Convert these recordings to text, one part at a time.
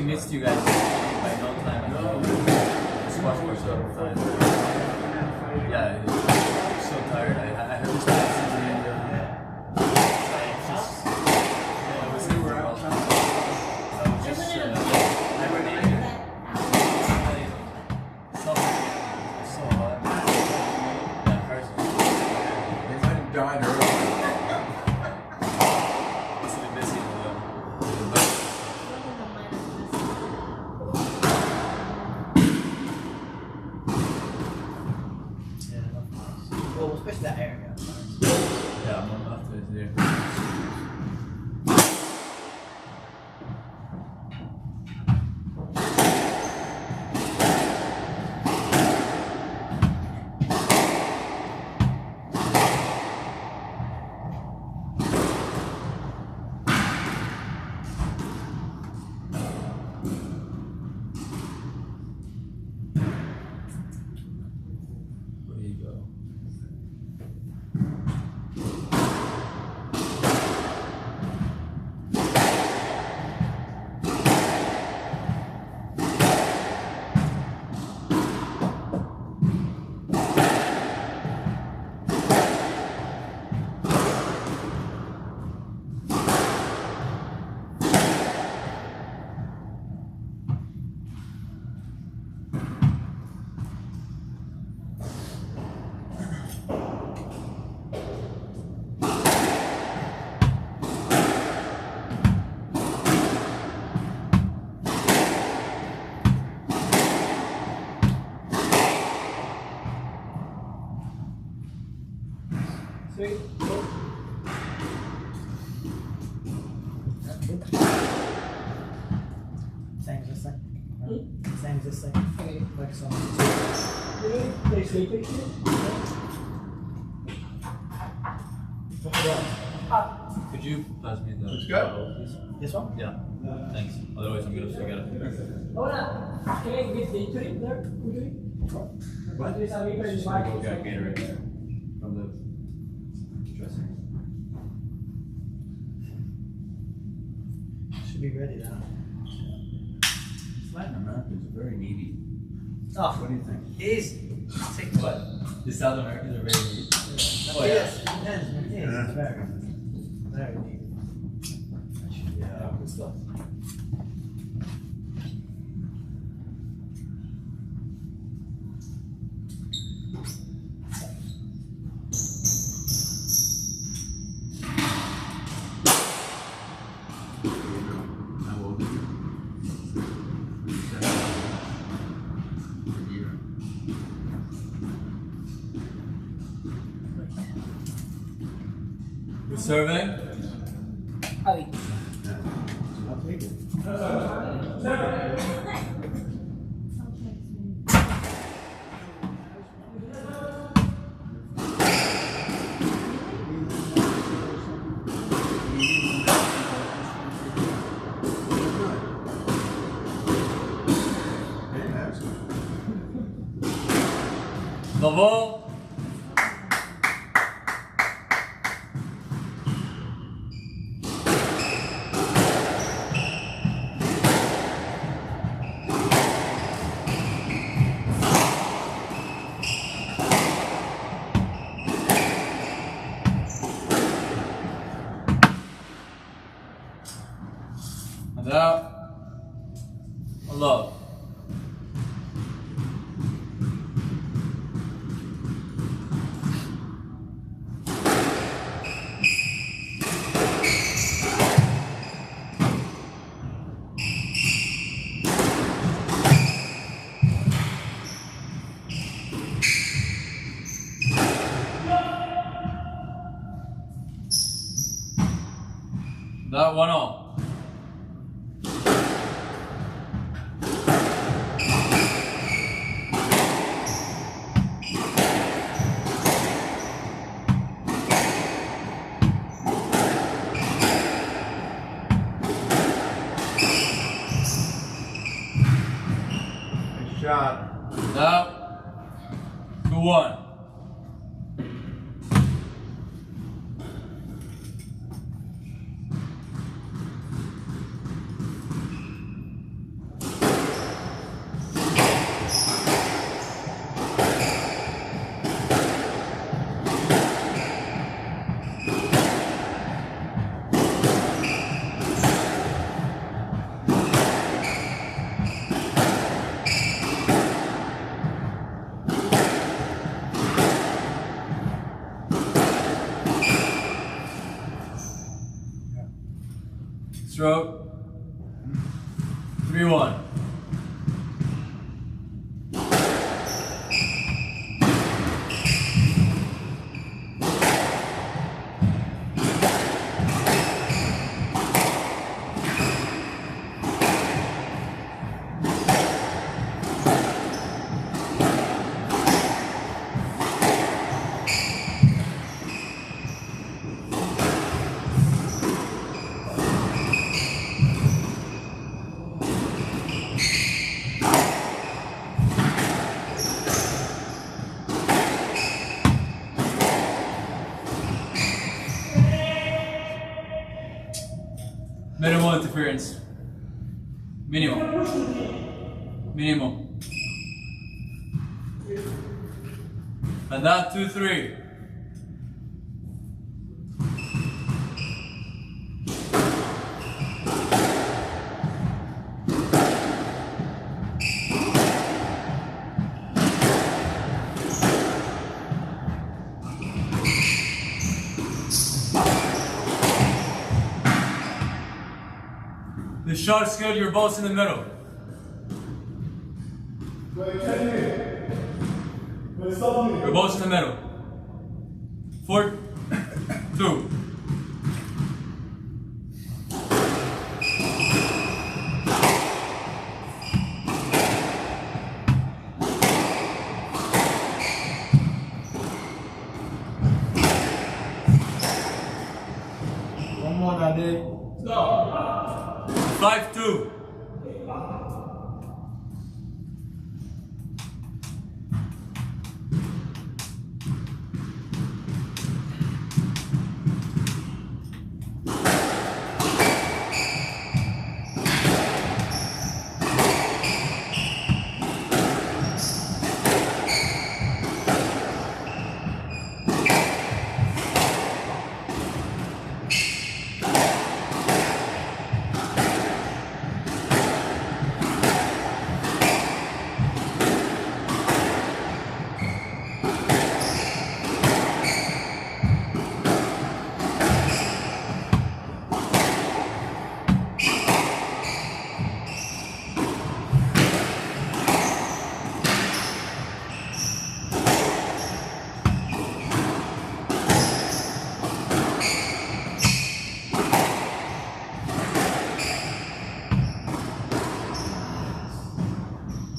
missed you guys by no time. No. Squash course all the time. Yeah, I'm so tired. I heard this last season and I was super well. I was just hibernating. It's so hot. That hurts. They might have died early. It's a bit busy though. Well, especially that area. Yeah, I'm after it there. Where do you go? Sweet. Same as this thing. Same as this thing. Like some. They sleep it here? Could you pass me the Let's go. bottle, please? This one? Yeah. Thanks. Otherwise I'm gonna forget it. Hola. Can I get the drink there? What? Just gonna go get Gatorade from the dresser. Should be ready now. Latin Americans are very needy. Oh, What do you think? it is. What? The South Americans are very neat. Oh, yeah. Yes, it depends. It is. It's very neat. Yeah, good stuff. How old are you? 7. A year. Good serving? Ali. Yeah. I'll take it. Bravo! And out. Allah. That one all. Nice shot. Now, 2-1. Stroke. 3-1. Minimal interference. Minimal. Minimal. And that 2-3. The shot is good, your ball's in the middle. Your ball's in the middle. 4-2. One more, Daddy. 5-2.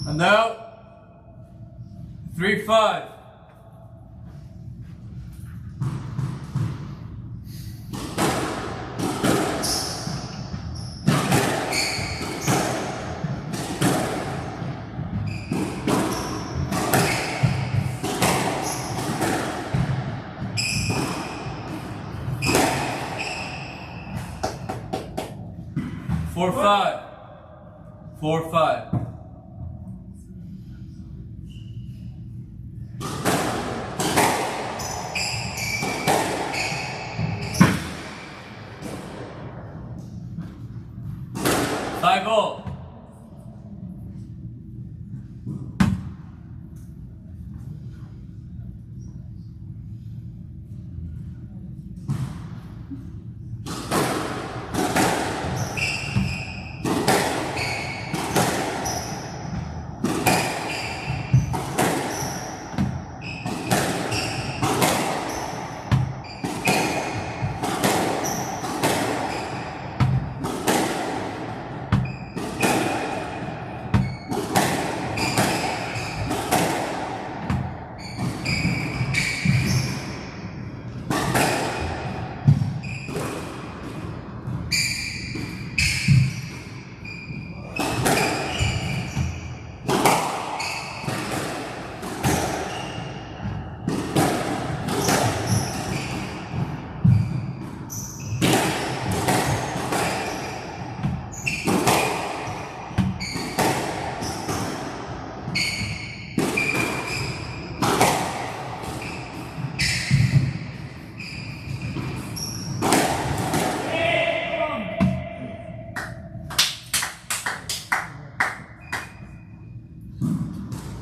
And now, 3-5. Four, 4-5. Five all.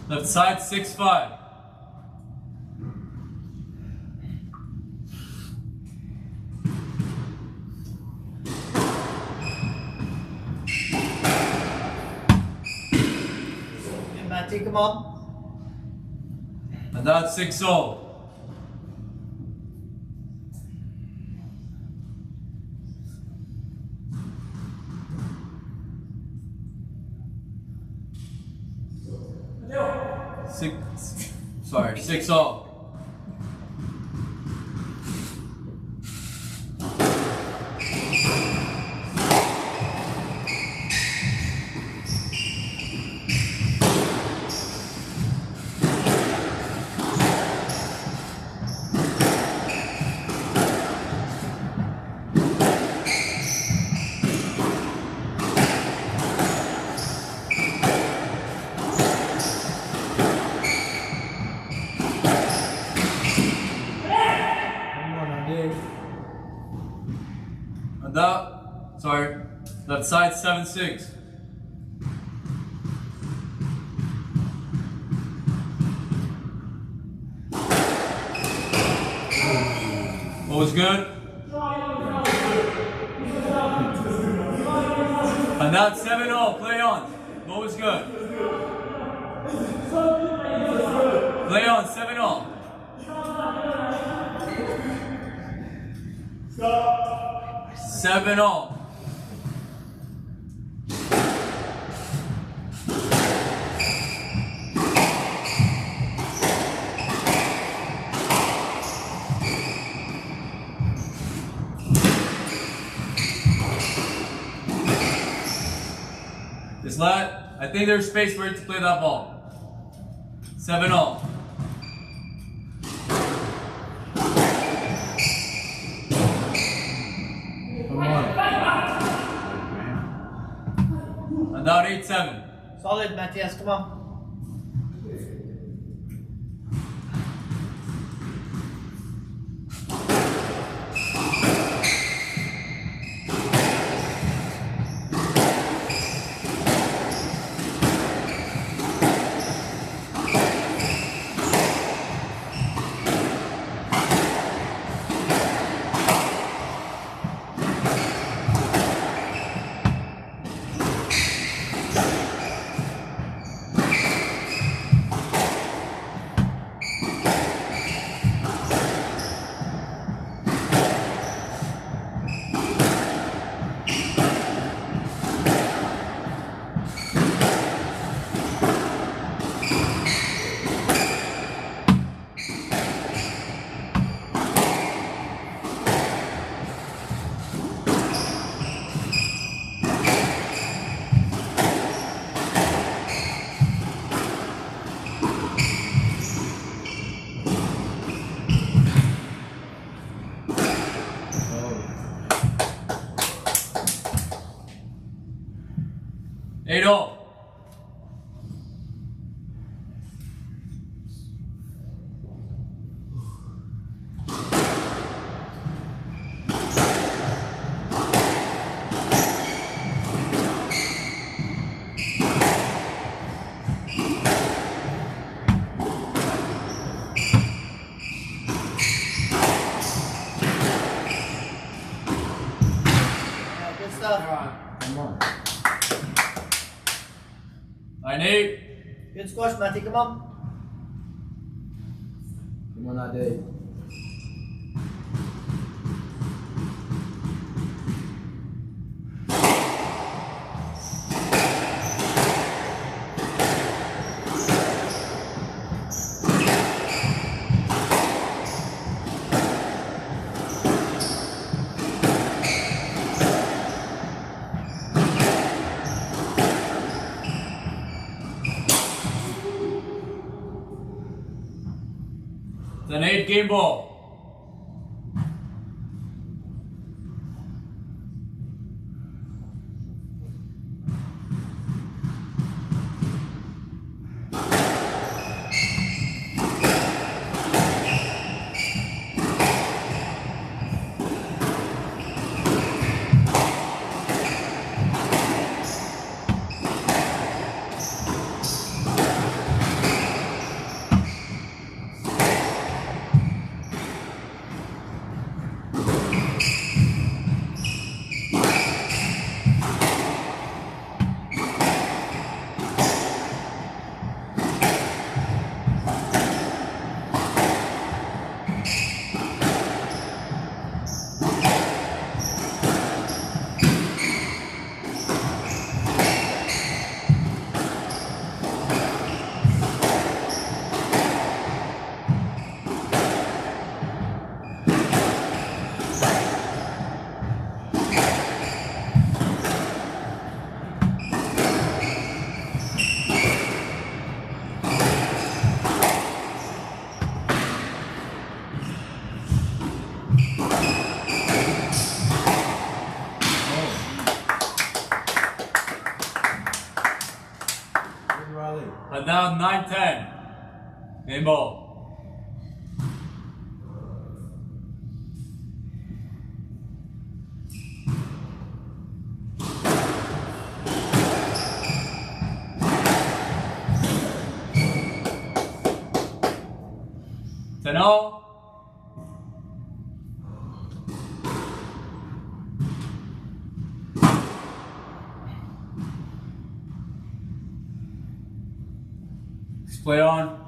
Left side, 6-5. Matty, come on. And that's 6-0. Sorry, 6-0. And that, sorry, left side 7-6. What was good? And that's 7-0, play on. What was good? Play on, 7-0. 7-0. This lad, I think there's space for it to play that ball. 7-0. Come on. And down 8-7. Solid, Matthias, come on. Eight all. Yeah, good stuff. Come on. 9-8. Good squash, Matty, come on. Come on, Ade. It's an 8-game ball. But now 9-10. Game ball. Ten-all. Play on.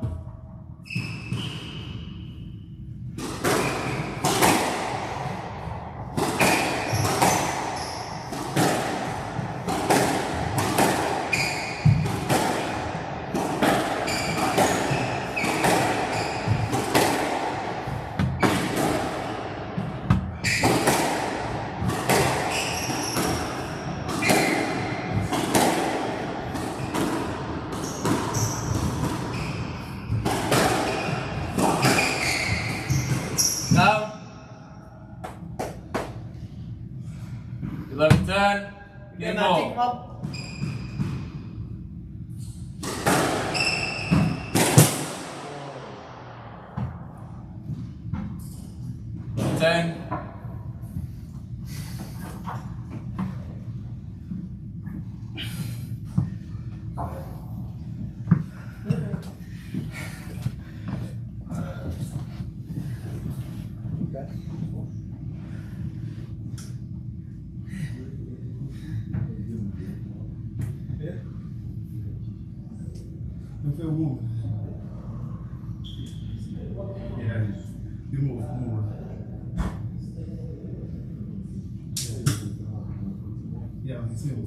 Now, 11-10. Okay, Game Matty, ball. come up. Ten. Okay. I feel warm. Yeah, you move. Yeah, it's new.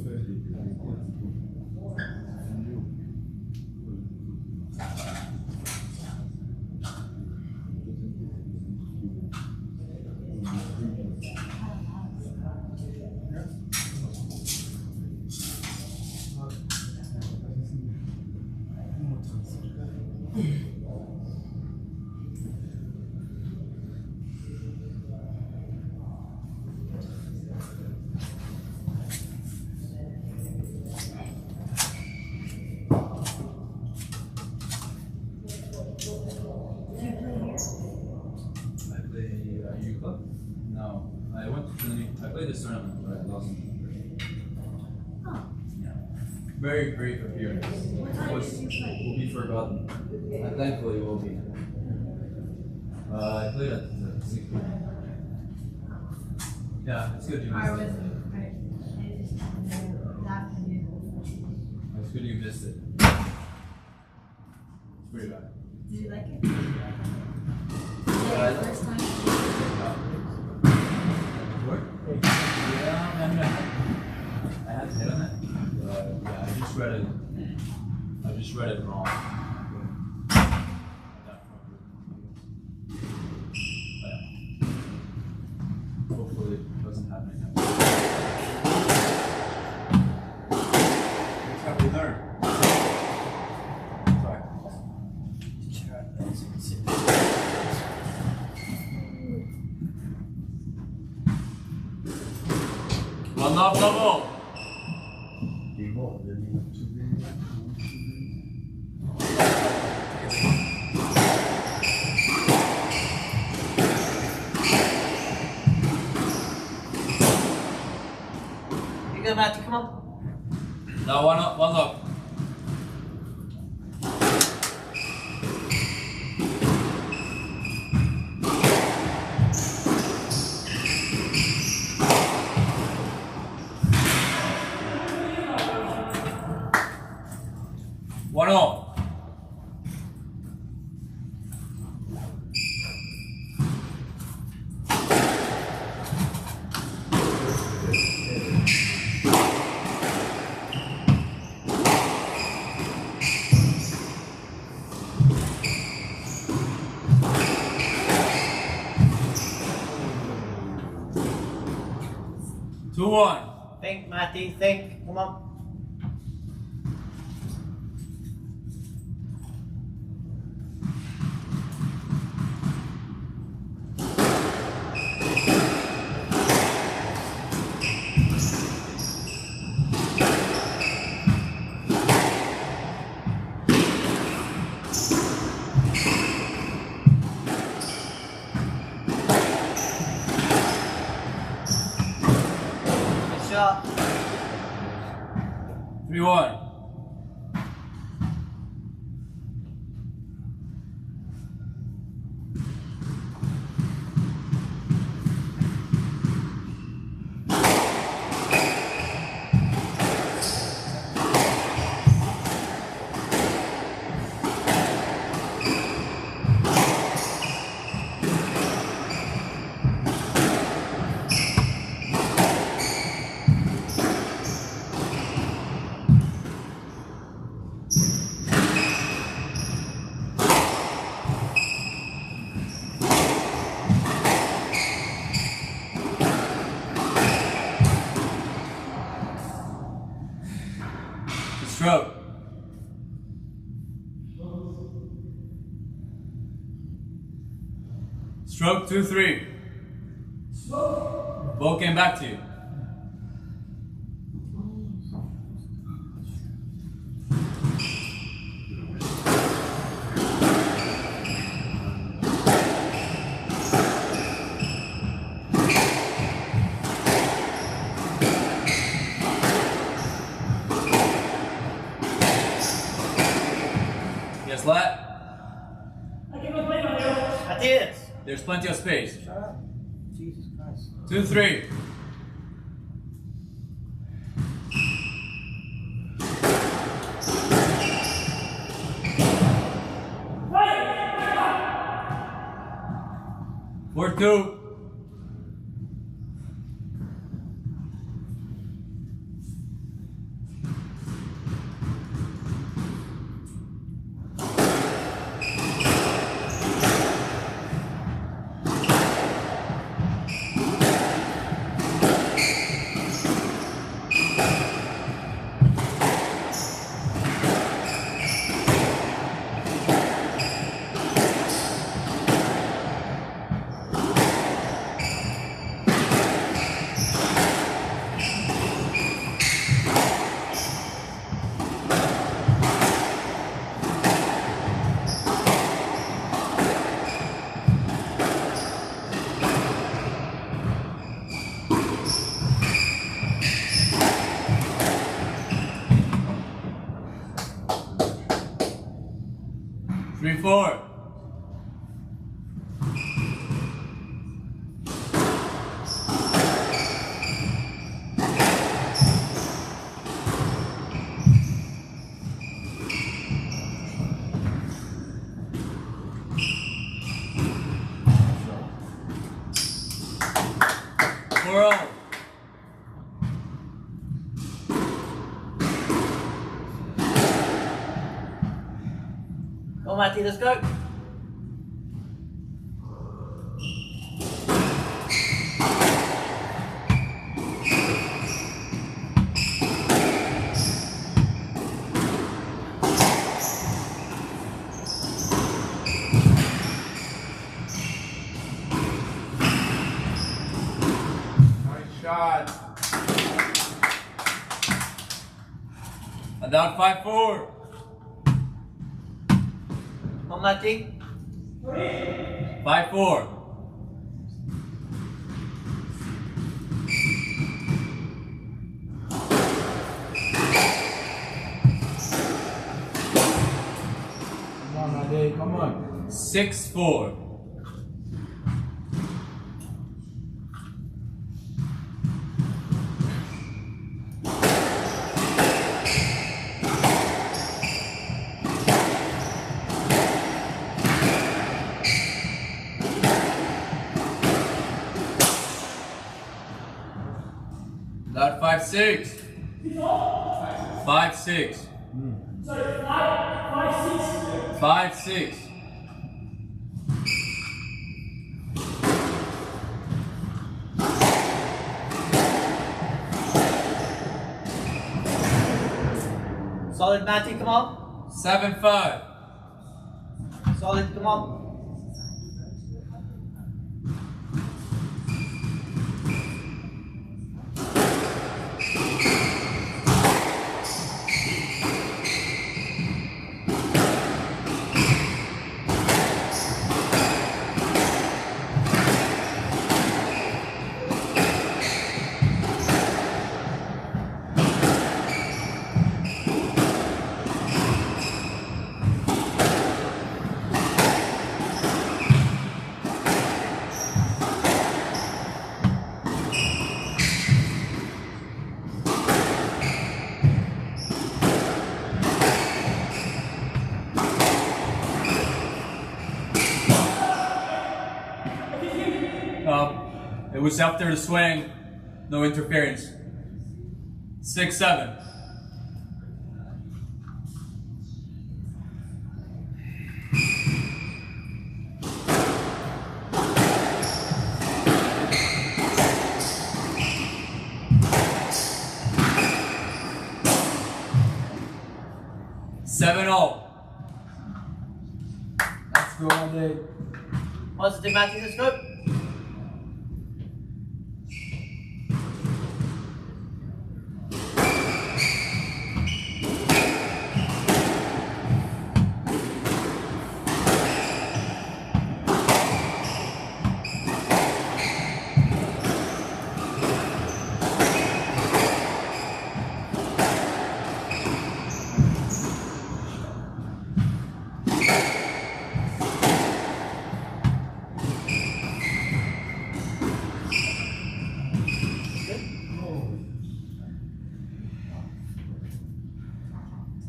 I play youth club. No, I went to Trinity. I played this tournament, but I lost. Oh, Yeah. Very brief appearance. what time Was- did you play? will be forgotten. And thankfully will be. I played at 6 p.m. Yeah, it's good you I missed was, it. I just that It's good you missed it. It's pretty bad. Did you like it? I- First time? What? Yeah, I mean, I had to hit on it. But yeah, I just read it wrong. Hopefully it doesn't happen again. That's how we learn. Sorry. One off double. You good, Matty, come up. Now one up, one up. One all. Two one. Think, Matty, think. Come on. 3-1. Stroke. Stroke 2-3. Ball came back to you. Yes, Lat. Matthias. There's plenty of space. Shut up. Jesus Christ. 2-3. Four, 2. Three, 4. Go, Matty, let's go. Nice shot. And down 5-4. Come on, Matty. 5-4. Come on, Ade, come on. 6-4. That 5-6. 5-6. 5-6. Solid, Matty, come on. 7-5. Solid, come on. It was after the swing, no interference. 6-7. Let's go, Ade. Positive, Matty, let's go.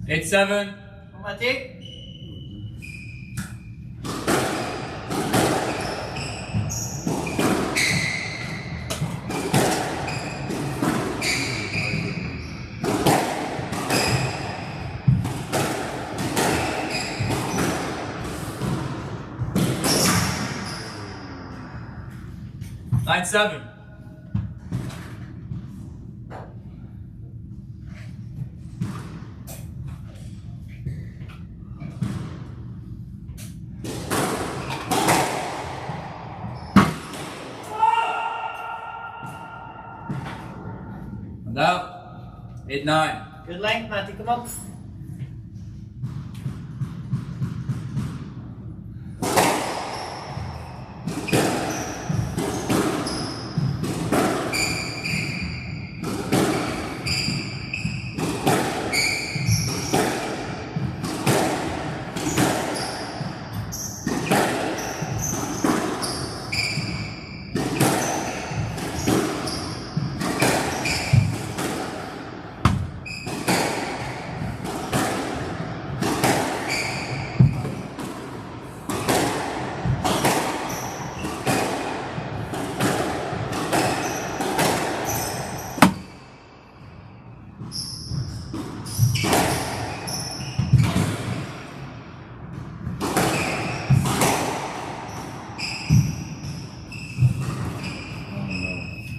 Eight, 7. Matty. Nine, 7. And out. 8, 9. Good length, Matty, come on.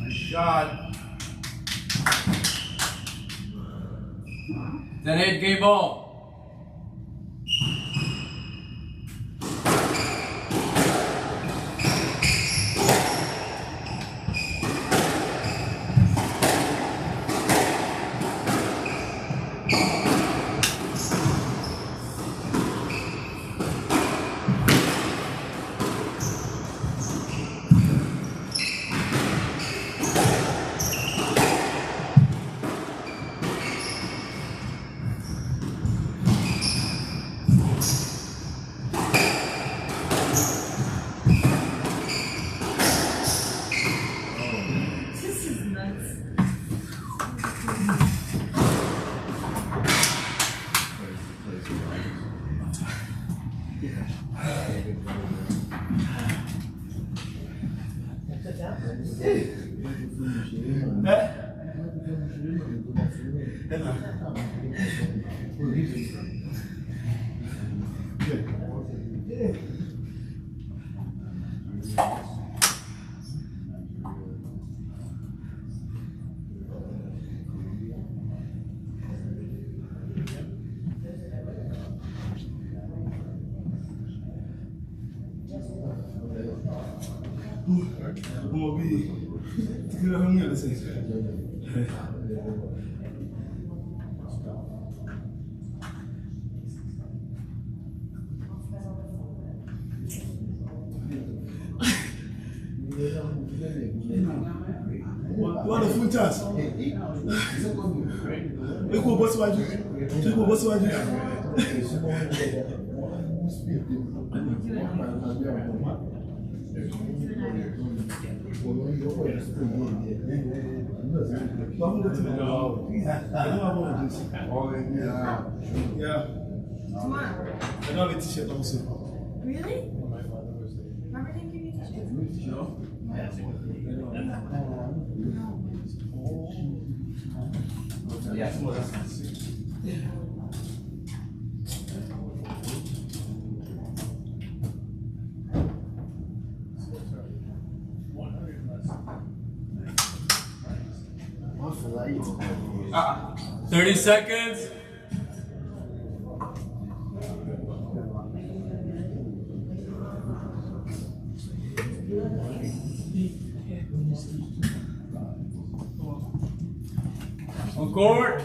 Shot. 10-8 game ball. This is nuts. What a full chance. Equal boss waju. Equal boss waju. Yeah. Tomorrow. I don't have a t-shirt also. Really? Robert didn't give you a t-shirt? No. Ah. 30 seconds. On court.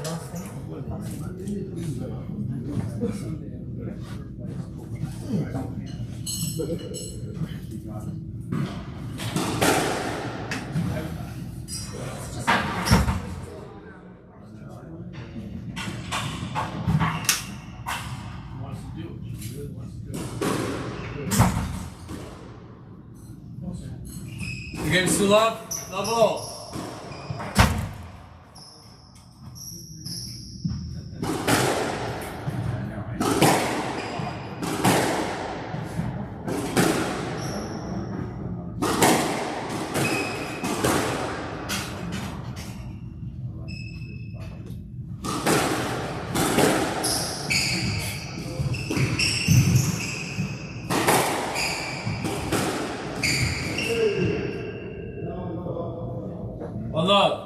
The game's still up. Level. One love.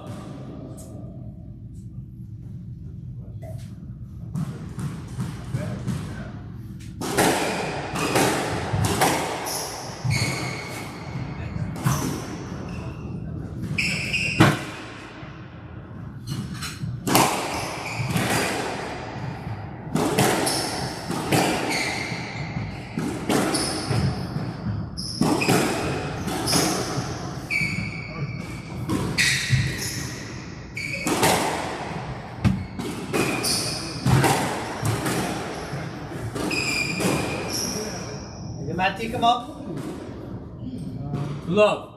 Matty, come up. Love.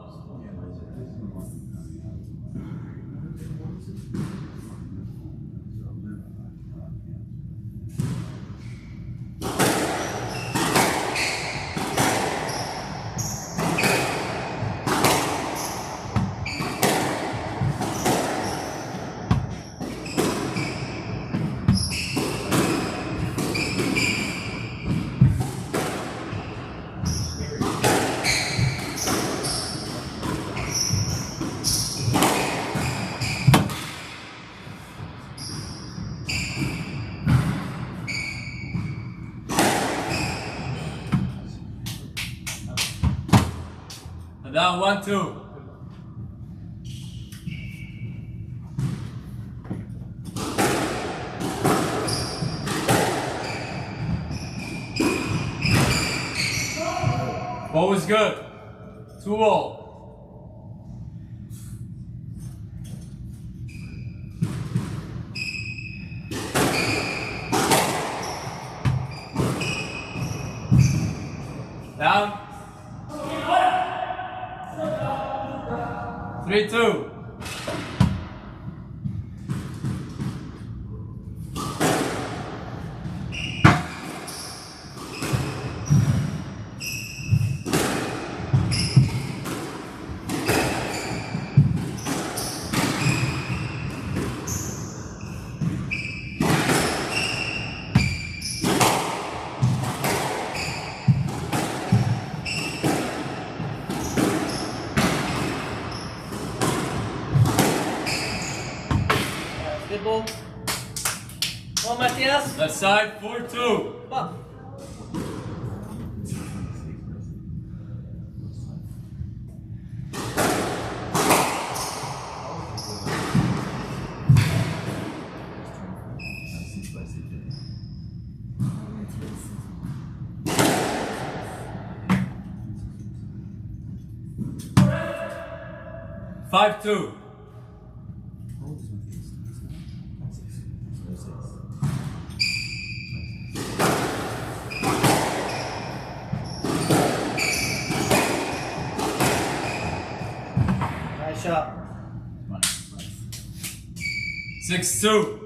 Down 1-2. Ball was good. 2-all. Down. 3-2. Good ball. Come on, Matthias. Left side, 4-2. Come on. Five two. Nice shot. 6-2.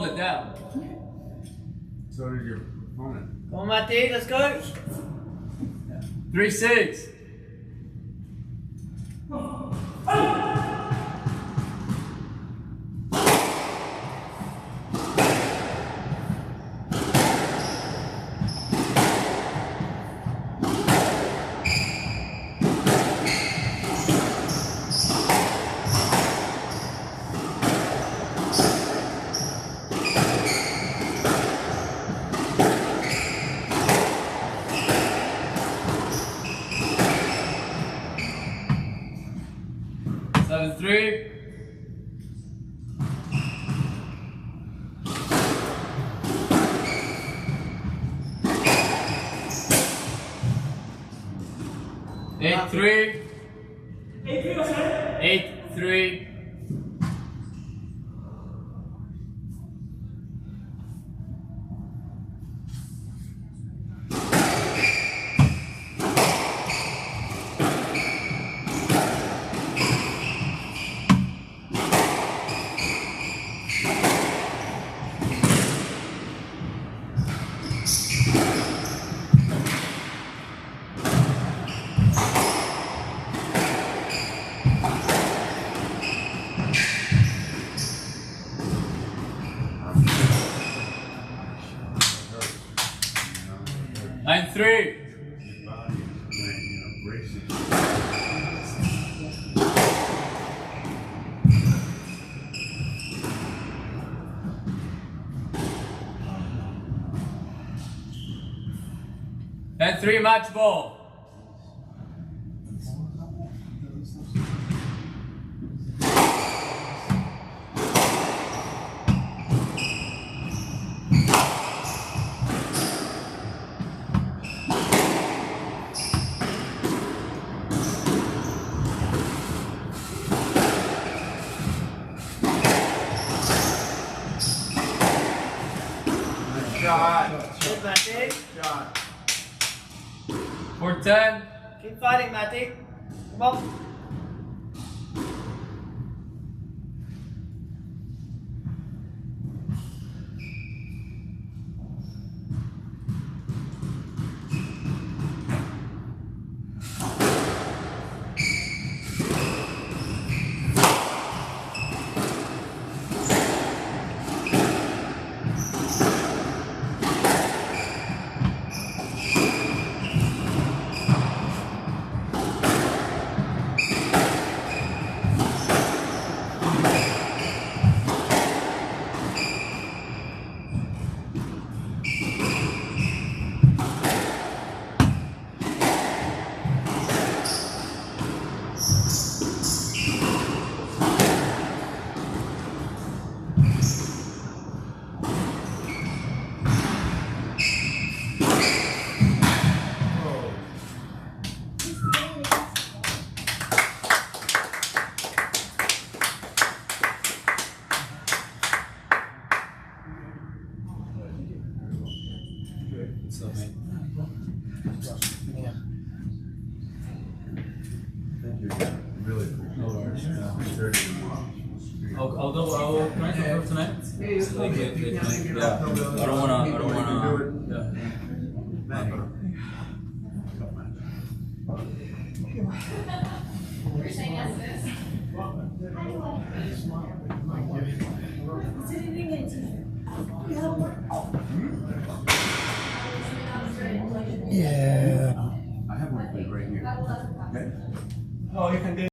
hold it down. So did your opponent. Come on, Matty, let's go. 3-6. Seven, 3. Eight, 3. 8-3. Nine, 3. Your body is bracing. And 3, match ball. Shot. Good, Matty. Shot. 4-10. Keep fighting, Matty. Come on. What's up, man? Thank you. Really appreciate No worries. it. I'll can I confirm tonight? Yeah. I don't wanna. Yeah. You're saying yes to this? Yeah. I have one for you right here. Okay? Oh, you can do